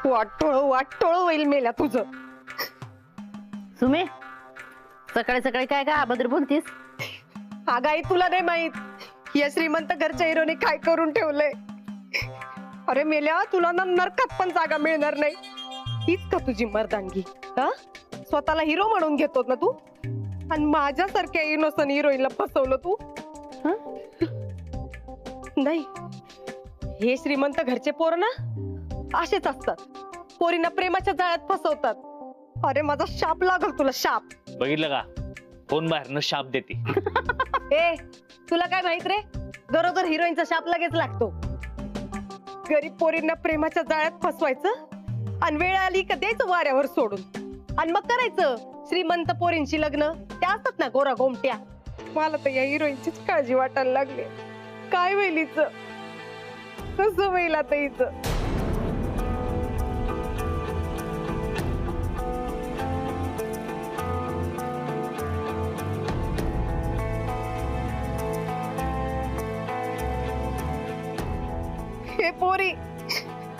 वाटोळ होईल मेल्या तुझं. सुमे सकाळी सकाळी काय का अभद्र बोलतीस? अगं आई तुला नाही माहित या श्रीमंत घरच्या हिरोने काय करून ठेवलंय. अरे मेल्या तुला ना नरकात पण जागा मिळणार नाही. हीच का तुझी मर्दानगी? हा स्वतःला हिरो म्हणून घेतो ना तू आणि माझ्यासारख्या इनोसंट हिरोईनला फसवलं तू. नाही हे श्रीमंत घरचे पोर ना असेच असतात. पोरींना प्रेमाच्या जाळ्यात फसवतात. अरे माझा शाप लागल तुला शाप. बघितलं का कोण बाहेरनं शाप देते. ए तुला काय माहित रे गरोदर हिरोईनचा शाप लगेच लागतो. गरीब पोरींना प्रेमाच्या जाळ्यात फसवायचं आणि वेळ आली का द्यायचं वाऱ्यावर सोडून आणि मग करायचं श्रीमंत पोरींची लग्न. त्या असतात ना गोरा गोमट्या. मला तर या हिरोईनचीच काळजी वाटायला लागली. काय होईल हिचं कसं होईल आता हिचं. हे पोरी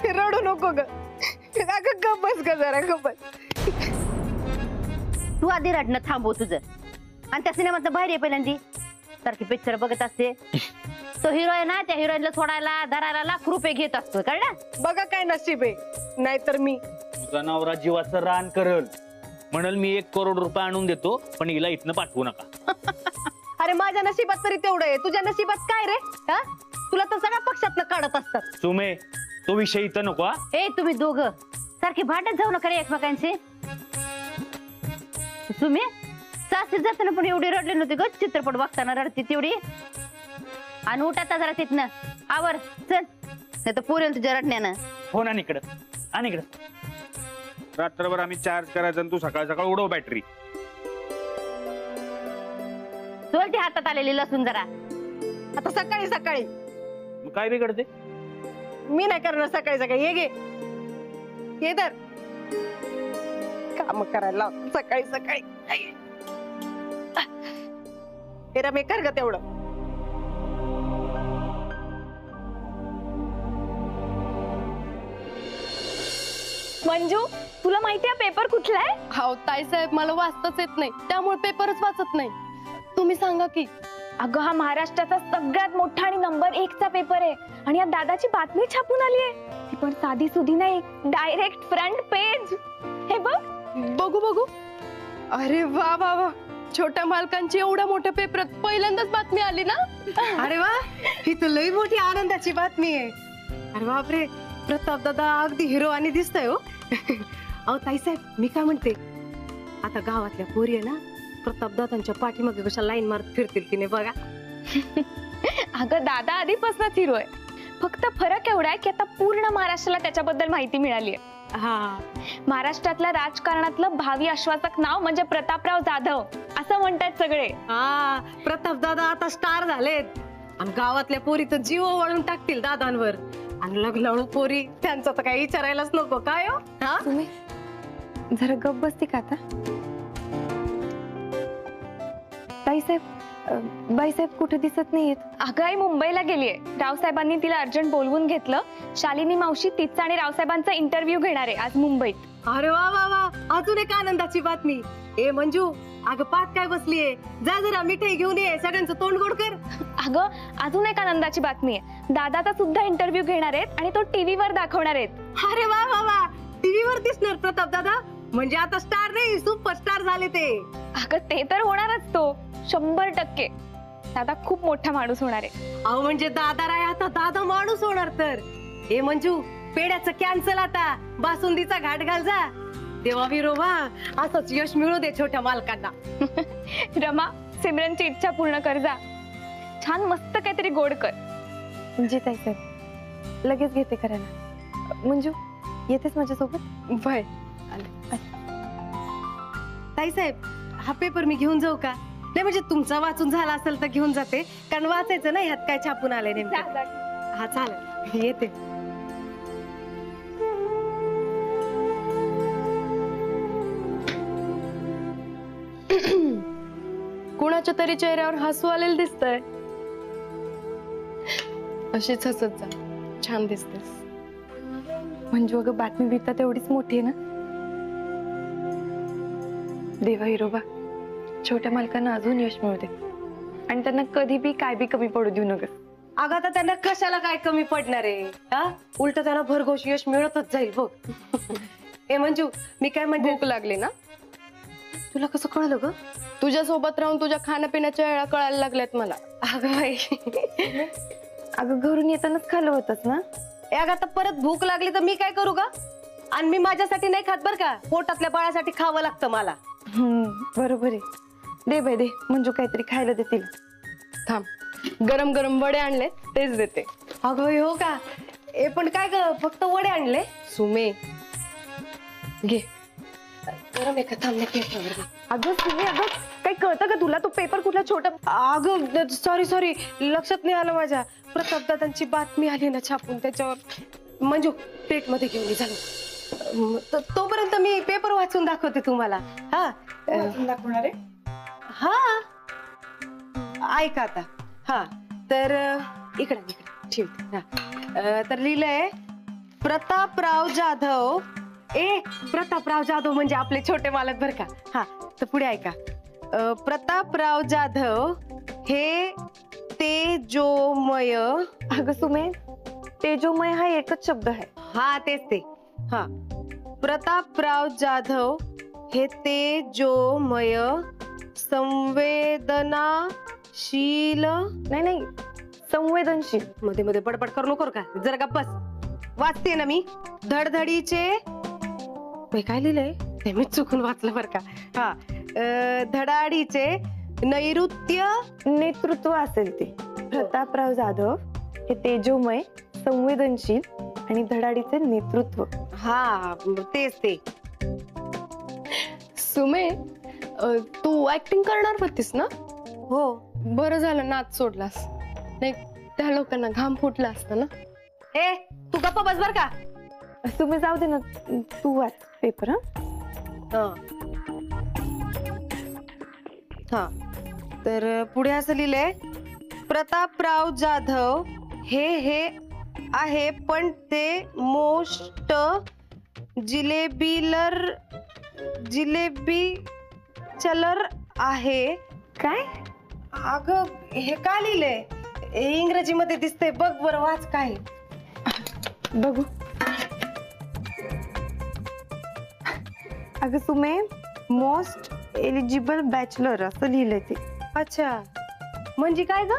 रडू नको ग. अगं गप्प बस ग जरा गप्प बस. तू आधी रडणं थांबव तुझं आणि त्या सिनेमातलं बाहेर ये पहिल्यांदी. सारखी पिक्चर बघत असते. तो हिरो आहे ना त्या हिरोईनला सोडायला धरायला लाख रुपये घेत असतो कळलं. बघा काय नशीब आहे. नाहीतर मी तुझा नवरा जीवाचं रान करल म्हणल मी 1 करोड रुपये आणून देतो पण हिला इथनं पाठवू नका. अरे माझ्या नशिबात तरी तेवढं आहे. तुझ्या नशिबात काय रे? हा तुला तर सगळ्या पक्षातनं काढत असतात. सुमे तो विषय इथं नको. हा ए तुम्ही दोघं सारखी भांडत जाऊ नका रे एकमेकांशी. सुमे सासरी जाताना पण एवढी रडली नव्हती ग. चित्रपट बघताना रडती तेवढी. आणि उठाता जरा तिथनं आवर चल नाही तर पुरेल तुझ्या रडण्यानं. फोन आण इकडं आण इकडं. रात्रभर आम्ही चार्ज करायचं आणि तू सकाळ सकाळ उडव बॅटरी. चल ती हातात आलेली लसूण जरा. आता सकाळी सकाळी मग काय बिघडते? मी नाही करणार सकाळी सकाळी. ये घे ये तर काम करायला लाव सकाळी सकाळी. हे रमे कर ग तेवढं. मंजू तुला माहितीये पेपर कुठला आहे? हाव ताई साहेब मला वाचताच येत नाही त्यामुळे पेपरच वाचत नाही. तुम्ही सांगा की. अगं हा महाराष्ट्राचा सगळ्यात मोठा आणि नंबर 1चा पेपर आहे आणि या दादाची बातमी छापून आली आहे. ती पण साधी सुधी नाही डायरेक्ट फ्रंट पेज. हे बघ. बघू बघू. अरे वा वा वा छोट्या मालकांची एवढ्या मोठ्या पेपरात पहिल्यांदाच बातमी आली ना. अरे वा ही तर लई मोठी आनंदाची बातमी आहे. अरे बापरे प्रताप दादा अगदी हिरो आणि दिसतोय हो. अहो ताई साहेब मी काय म्हणते आता गावातल्या पोरी आहे ना प्रताप दादांच्या पाठीमागे कशा लाईन मारत फिरतील की नाही बघा. अगं दादा आधीपासूनच हिरो आहे. फक्त फरक एवढा आहे की आता पूर्ण महाराष्ट्राला त्याच्याबद्दल माहिती मिळाली आहे. हा महाराष्ट्रातल्या राजकारणातलं भावी आश्वासक नाव म्हणजे प्रतापराव जाधव असं म्हणतात सगळे. हा प्रताप दादा आता स्टार झालेत आणि गावातल्या पोरी तर जीव वळून टाकतील दादांवर. आणि लग्नाळू पोरी त्यांचं तर काही विचारायलाच नको काय हो. तुम्ही जरा गप बसती का आता? बाईसाहेब कुठे दिसत नाहीयेत. अगं आई मुंबईला गेलीये. रावसाहेबांनी तिला अर्जंट बोलवून घेतलं. शालिनी मावशी तिचा आणि रावसाहेबांचा इंटरव्ह्यू घेणार आहे आज मुंबईत. अरे वा वा वा अजून एक आनंदाची बातमी. ए मंजू अगं पाच काय बसलीये जा जरा मिठाई घेऊन ये सगळ्यांचं तोंड गोड कर. अगं अजून एक आनंदाची बातमी आहे. दादाचा सुद्धा इंटरव्ह्यू घेणार आहेत आणि तो टीव्हीवर दाखवणार आहेत. अरे वा वा वा टीव्हीवर दिसणार प्रताप दादा म्हणजे आता स्टार नाही सुपरस्टार झाले ते. अगं ते तर होणारच. तो 100% दादा खूप मोठा माणूस होणार आहे. अहो म्हणजे दादा राय आता दादा माणूस होणार तर. ए मंजू पेड्याचं कॅन्सल आता बासुंदीचा घाट घाल जा. देवा विरोबा असंच यश मिळू दे छोट्या मालकांना. रमा सिमरनची इच्छा पूर्ण कर जा. छान मस्त काहीतरी गोड कर. जी ताई साहेब लगेच घेते करायला. मंजू येतेच माझ्यासोबत? बाय. ताई साहेब हा पेपर मी घेऊन जाऊ का? नाही म्हणजे तुमचा वाचून झाला असेल तर घेऊन जाते कारण वाचायचं ना ह्यात काय छापून आलंय नेमकं. हा चालेल येते. कुणाच्या तरी चेहऱ्यावर हसू आलेलं दिसतंय. अशीच हसत जा छान दिसतेस. मंजू अगं बातमी बित्ता तेवढीच मोठी आहे ना. देवा हिरोबा छोट्या मालकांना अजून यश मिळू दे आणि त्यांना कधी बी काय बी कमी पडू देऊ नका. अगं आता त्यांना कशाला काय कमी पडणार आहे हा? उलट त्यांना भरघोष यश मिळतच जाईल बघ. ए मंजू मी काय म्हणते, भूक लागली ना. तुला कसं कळलं ग? तुझ्या सोबत राहून तुझ्या खाण्यापिण्याच्या वेळा कळायला लागल्यात मला. अगं बाई अगं घरून येतानाच खाल्लं होतच ना. ए अगं आता परत भूक लागली तर मी काय करू ग? आणि मी माझ्यासाठी नाही खात बर का, पोटातल्या बाळासाठी खावं लागतं मला. बरोबर आहे. दे बाई दे, मंजू काहीतरी खायला देतील. थांब, गरम गरम वडे आणले तेच देते. अगं हो का? ए पण काय ग फक्त वडे आणले? सुमे घे. गरम एका थांबणे पेपर. अगं सुमे अगं काही कळतं का तुला? तो पेपर कुठला छोटा. अगं सॉरी लक्षात नाही आलं माझ्या. प्रताप दादांची बातमी आली ना छापून त्याच्यावर. मंजू प्लेट मध्ये घेऊन ये झालं. तोपर्यंत मी पेपर वाचून दाखवते तुम्हाला. हा दाखवणार आहे. हा ऐका आता. हा तर इकडे ठेवते. हा तर लिहिलंय प्रतापराव जाधव. प्रतापराव जाधव म्हणजे आपले छोटे मालक बर का. हा तर पुढे ऐका. प्रतापराव जाधव हे तेजोमय. अगं सुमे तेजोमय हा एकच शब्द आहे. हा तेच ते. हा प्रतापराव जाधव हे तेजोमय संवेदनाशील. नाही संवेदनशील. मध्ये मध्ये बडबड करू नको का, जरा गप्प बस. वाचते ना मी. धडधडीचे काय लिहिलंय ते मी चुकून वाचलं बर का. हा धडाडीचे नैऋत्य नेतृत्व असेल ते. प्रतापराव जाधव हे तेजोमय संवेदनशील आणि धडाडीचे नेतृत्व. हा तेच ते. सुमे तू ऍक्टिंग करणार होतीस ना. हो बरं झालं नाच सोडलास, नाही त्या लोकांना घाम फुटला असता ना. ए तू गप्पा बस बर का. सुमे जाऊ दे ना, तू वाच पेपर. हा तर पुढे असं लिहिलंय प्रतापराव जाधव हे आहे पण ते मोस्ट जिलेबी चलर आहे. काय? अगं हे काय लिहिलंय? इंग्रजीमध्ये दिसतंय बघ बरं, वाच काय. बघू. अगं सुमे मोस्ट एलिजिबल बॅचलर असं लिहिलंय ते. अच्छा म्हणजे काय ग?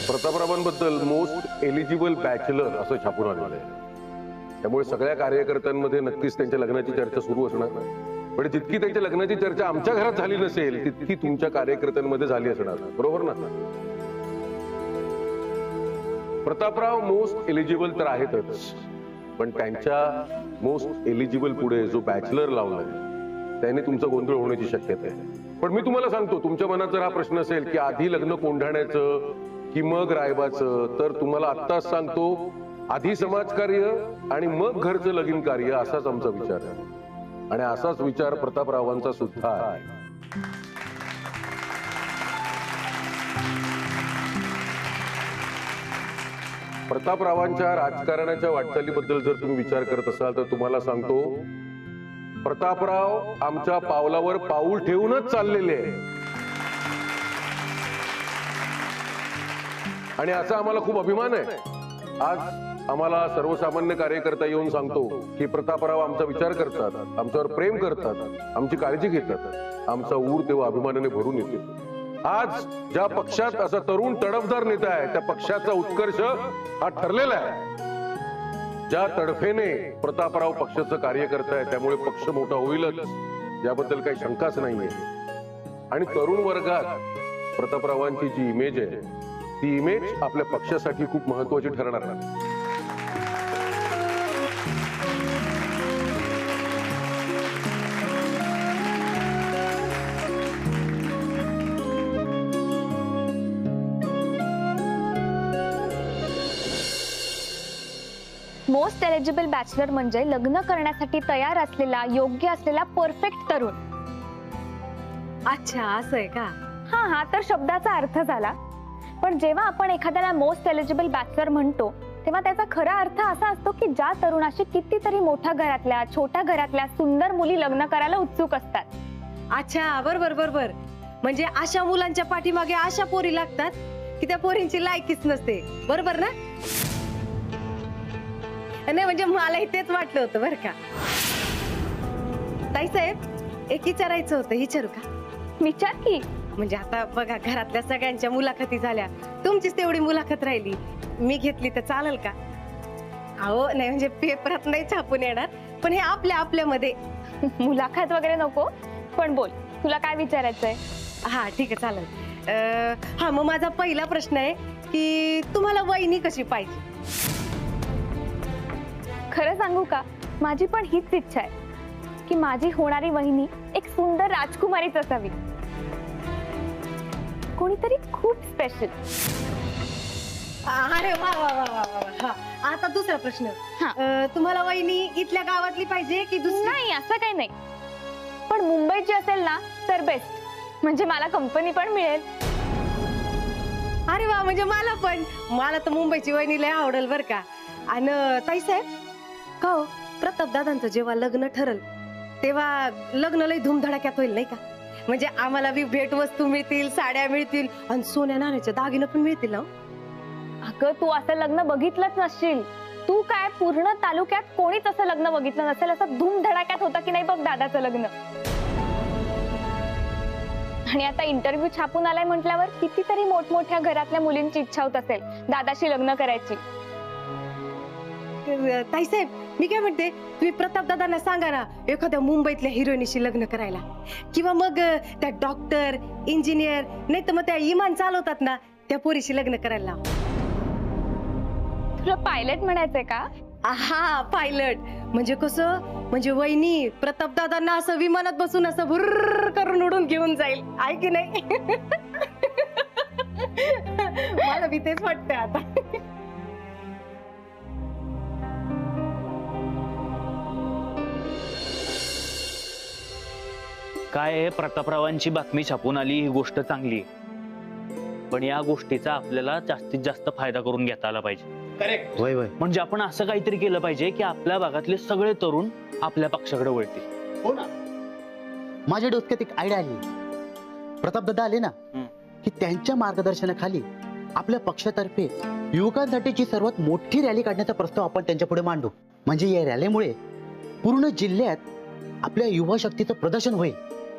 प्रतापरावांबद्दल मोस्ट एलिजिबल बॅचलर असं छापून आलेलं आहे. त्यामुळे सगळ्या कार्यकर्त्यांमध्ये नक्कीच त्यांच्या लग्नाची चर्चा सुरू असणार. पण जितकी त्यांच्या लग्नाची चर्चा आमच्या घरात झाली नसेल तितकी तुमच्या कार्यकर्त्यांमध्ये झाली असणार, बरोबर ना? प्रतापराव मोस्ट एलिजिबल तर आहेतच, पण त्यांच्या मोस्ट एलिजिबल पुढे जो बॅचलर लावलाय त्याने तुमचा गोंधळ होण्याची शक्यता आहे. पण मी तुम्हाला सांगतो, तुमच्या मनात जर हा प्रश्न असेल की आधी लग्न कोंढाण्याचं की मग रायबाचं, तर तुम्हाला आत्ताच सांगतो आधी समाजकार्य आणि मग घरचं लगीन कार्य असाच आमचा विचार आहे. आणि असाच विचार प्रतापरावांचा सुद्धा आहे. प्रतापरावांच्या राजकारणाच्या वाटचालीबद्दल जर तुम्ही विचार करत असाल तर तुम्हाला सांगतो प्रतापराव आमच्या पावलावर पाऊल ठेवूनच चाललेले आहे. आणि असा आम्हाला खूप अभिमान आहे. आज आम्हाला सर्वसामान्य कार्यकर्ता येऊन सांगतो की प्रतापराव आमचा विचार करतात, आमच्यावर प्रेम करतात, आमची काळजी घेतात. आमचा ऊर तेव्हा अभिमानाने भरून येतो. आज ज्या पक्षात असा तरुण तडफदार नेता आहे त्या पक्षाचा उत्कर्ष हा ठरलेला आहे. ज्या तडफेने प्रतापराव पक्षाचं कार्य करताय त्यामुळे पक्ष मोठा होईलच, याबद्दल काही शंकाच नाहीये. आणि तरुण वर्गात प्रतापरावांची जी इमेज आहे ती इमेज आपल्या पक्षासाठी खूप महत्वाची ठरणार आहे. मोस्ट एलिजिबल बॅचलर म्हणजे लग्न करण्यासाठी तयार असलेला, योग्य असलेला परफेक्ट तरुण. अच्छा असं आहे का? हा तर शब्दाचा अर्थ झाला. पण जेव्हा आपण एखाद्याला मोस्ट एलिजिबल बॅचलर म्हणतो तेव्हा त्याचा खरा अर्थ असा असतो की ज्या तरुणाशी कितीतरी मोठ्या घरातल्या छोट्या घरातल्या सुंदर मुली लग्न करायला उत्सुक असतात. अच्छा, बरोबर बरोबर. म्हणजे अशा मुलांच्या पाठीमागे अशा पोरी लागतात की त्या पोरींची लायकीच नसते, बरोबर ना? नाही म्हणजे मलाही तेच वाटलं होतं बरं का. ताईसाहेब, एक विचारायचं होतं, विचारू का? विचार की. म्हणजे आता बघा, घरातल्या सगळ्यांच्या मुलाखती झाल्या, तुमचीच तेवढी मुलाखत राहिली, मी घेतली तर चालेल का? अहो नाही म्हणजे पेपरात नाही छापून येणार, पण हे आपल्या आपल्यामध्ये. मुलाखत वगैरे नको, पण बोल तुला काय विचारायचंय? हा ठीक आहे, चालेल. हा मग माझा पहिला प्रश्न आहे की तुम्हाला वहिनी कशी पाहिजे? खरं सांगू का, माझी पण हीच इच्छा आहे की माझी होणारी वहिनी एक सुंदर राजकुमारीच असावी, कोणीतरी खूप स्पेशल. अरे वा वा वा वा वा. हा आता दुसरा प्रश्न. तुम्हाला वहिनी इथल्या गावातली पाहिजे की दुसरी? नाही असं काही नाही, पण मुंबईची असेल ना तर बेस्ट, म्हणजे मला कंपनी पण मिळेल. अरे वा, म्हणजे मला तर मुंबईची वहिनी लय आवडेल बर का. आणि ताईसाहेब, का हो प्रताप दादांचं जेव्हा लग्न ठरल तेव्हा लग्न लय धूमधडाक्यात होईल नाही का? म्हणजे आम्हाला बी भेट वस्तू मिळतील, साड्या मिळतील आणि सोन्या नाण्याचे दागिने पण मिळतील ना. अगं तू असं लग्न बघितलंच नसशील. तू काय पूर्ण तालुक्यात कोणीच असं लग्न बघितलं नसेल, असं धूमधडाक्यात होतं की नाही बघ दादाचं लग्न. आणि आता इंटरव्ह्यू छापून आलाय म्हटल्यावर कितीतरी मोठमोठ्या घरातल्या मुलींची इच्छा होत असेल दादाशी लग्न करायची. ताईसाहेब, मी काय म्हणते, तुम्ही प्रताप दादांना सांगा ना एखाद्या मुंबईतल्या हिरोईनीशी लग्न करायला, किंवा मग त्या डॉक्टर, इंजिनियर, नाही तर मग त्या इमान चालवतात ना त्या पोरीशी लग्न करायला. तुला पायलट म्हणायचंय का? हा पायलट. म्हणजे कसं, म्हणजे वहिनी प्रताप दादांना असं विमानात बसून असं भुर्र करून उडून घेऊन जाईल, आहे की नाही? मला बी तेच वाटतंय आता. काय आहे, प्रतापरावांची बातमी छापून आली ही गोष्ट चांगली आहे, पण या गोष्टीचा आपल्याला जास्तीत जास्त फायदा करून घेता आला पाहिजे. करेक्ट. वय वय. म्हणजे आपण असं काहीतरी केलं पाहिजे की आपल्या भागातले सगळे तरुण आपल्या पक्षाकडे वळतील. हो ना. माझ्या डोक्यात एक आयडिया आली. प्रताप दादा आले ना की त्यांच्या मार्गदर्शनाखाली आपल्या पक्षातर्फे युवकांसाठीची सर्वात मोठी रॅली काढण्याचा प्रस्ताव आपण त्यांच्या पुढे मांडू. म्हणजे या रॅलीमुळे पूर्ण जिल्ह्यात आपल्या युवा शक्तीचं प्रदर्शन होईल.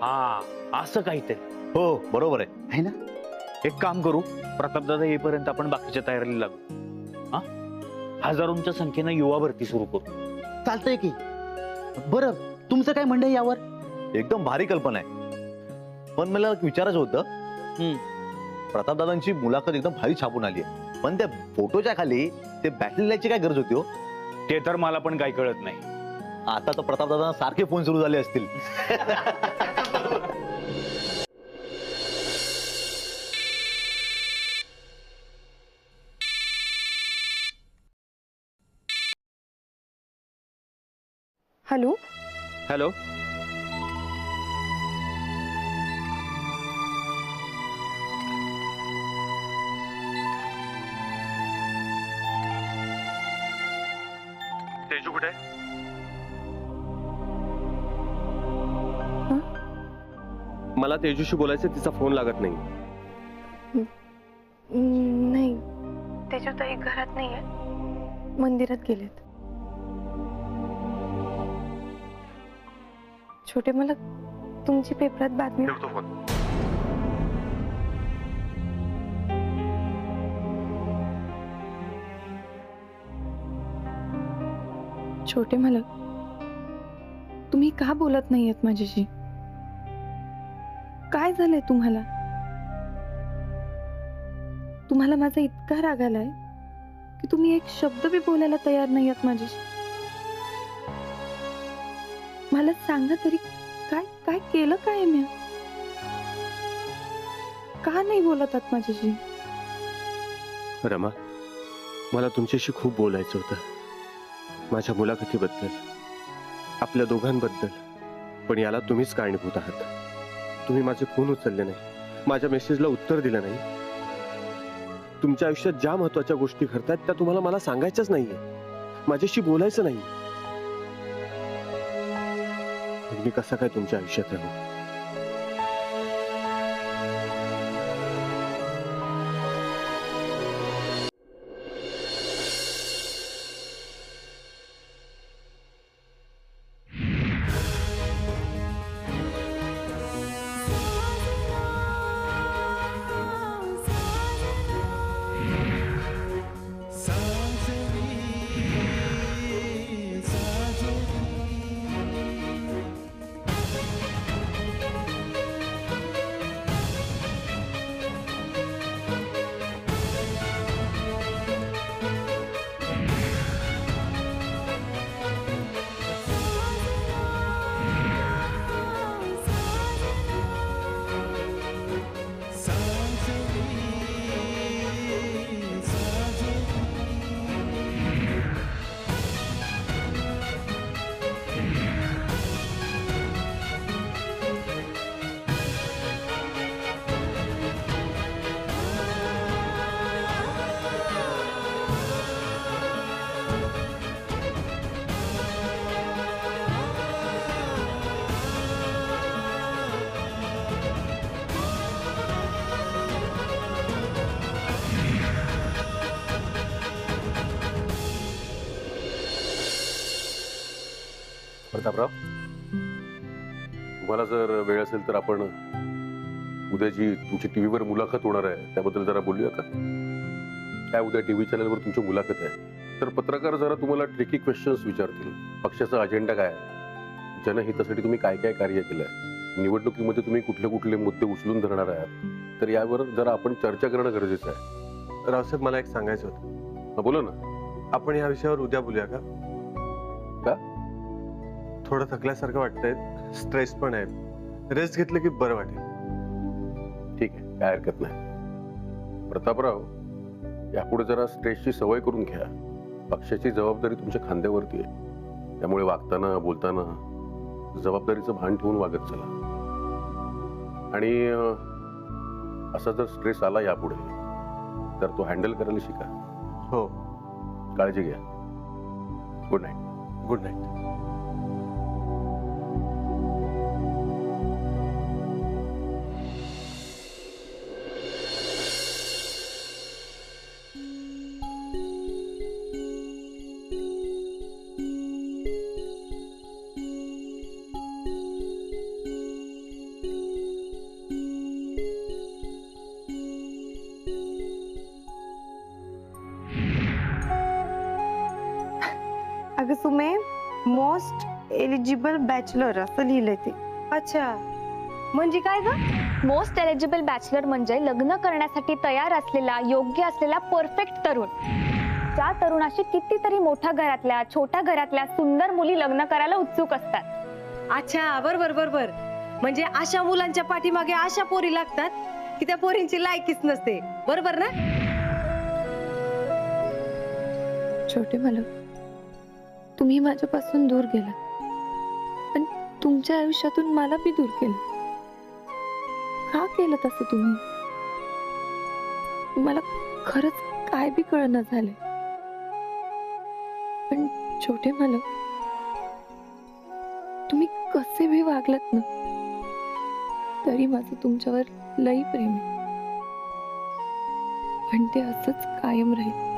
हा असं काहीतरी. हो बरोबर आहे ना. एक काम करू, प्रतापदादा येईपर्यंत आपण बाकीच्या तयारीला लागू. हा, हजारोंच्या संख्येनं युवा भरती सुरू करू. चालतंय की. बरं, तुमचं काय म्हणणं आहे यावर? एकदम भारी कल्पना आहे, पण मला विचारायचं होतं, प्रतापदादांची मुलाखत एकदम भारी छापून आली आहे, पण त्या फोटोच्या खाली ते बॅटरीची काय गरज होती हो? ते तर मला पण काही कळत नाही. आता तर प्रतापदादांना सारखे फोन सुरू झाले असतील. हॅलो. हॅलो. तेजू कुठे? मला तेजूशी बोलायचं, तिचा फोन लागत नाही. नाही, तेजूताई घरात नाहीये, मंदिरात गेलेत. छोटे, मला तुमची पेपरात बातमी. छोटे मला, तुम्ही का बोलत नाहीयेत माझ्याशी? काय झालंय तुम्हाला? तुम्हाला माझा इतका राग आलाय की तुम्ही एक शब्द बी बोलायला तयार नाही आहात माझ्याशी. मला सांगा तरी, काय काय केलं काय मी? का नाही बोलत आहात माझ्याशी? रमा, मला तुमच्याशी खूप बोलायचं होतं, माझ्या मुलाखतीबद्दल, आपल्या दोघांबद्दल, पण याला तुम्हीच कारणीभूत आहात. तुम्ही माझे फोन उचलले नाही, माझ्या मेसेजला उत्तर दिलं नाही. तुमच्या आयुष्यात ज्या महत्वाच्या गोष्टी घडतात त्या तुम्हाला मला सांगायच्याच नाहीये, माझ्याशी बोलायचं नाही. मग मी कसा काय तुमच्या आयुष्यात राहू? प्रतापराव, तुम्हाला जर वेळ असेल तर आपण उद्या जी तुमची टीव्हीवर मुलाखत होणार आहे त्याबद्दल जरा बोलूया का? काय उद्या टीव्ही चॅनलवर तुमची मुलाखत आहे, तर पत्रकार जरा तुम्हाला ट्रिकी क्वेश्चन्स विचारतील. पक्षाचा अजेंडा काय, जनहितासाठी तुम्ही काय काय कार्य केलंय, निवडणुकीमध्ये तुम्ही कुठले कुठले मुद्दे उचलून धरणार आहात, तर यावर जरा आपण चर्चा करणं गरजेचं आहे. रावसाहेब, मला एक सांगायचं होतं. बोला ना. आपण या विषयावर उद्या बोलूया का? का? थोडं थकल्यासारखं वाटतंय, स्ट्रेस पण आहे. रेस्ट घेतलं की बरं वाटेल. ठीक आहे, काय हरकत नाही. प्रतापराव, यापुढे जरा स्ट्रेसची सवय करून घ्या. पक्षाची जबाबदारी तुमच्या खांद्यावरती आहे, त्यामुळे वागताना बोलताना जबाबदारीचं भान ठेवून वागत चला. आणि असा जर स्ट्रेस आला यापुढे तर तो हँडल करायला शिका. हो. काळजी घ्या. Good night. Good night. अगं सुमे, मोस्ट एलिजिबल बॅचलर असं लिहिलंय ते. अच्छा, म्हणजे काय ग? मोस्ट एलिजिबल बॅचलर म्हणजे लग्न करण्यासाठी तयार असलेला, योग्य असलेला परफेक्ट तरुण. ज्या तरुणाशी कितीतरी मोठ्या घरातल्या, छोट्या घरातल्या सुंदर मुली लग्न करायला उत्सुक असतात. अच्छा, बरोबर बरोबर. म्हणजे अशा मुलांच्या पाठीमागे अशा पोरी लागतात की त्या पोरींची लायकीच नसते. बरोबर ना? छोटे मालक, तुम्ही माझ्यापासून दूर गेला आणि तुमच्या आयुष्यातून मला बी दूर केलं. का केलं तसं तुम्ही? मला खरंच काय बी कळना झालंय. पण छोटे मालक, तुम्ही कसे बी वागलात ना तरी माझं तुमच्यावर लई प्रेम आहे. पण ते असंच कायम राहील.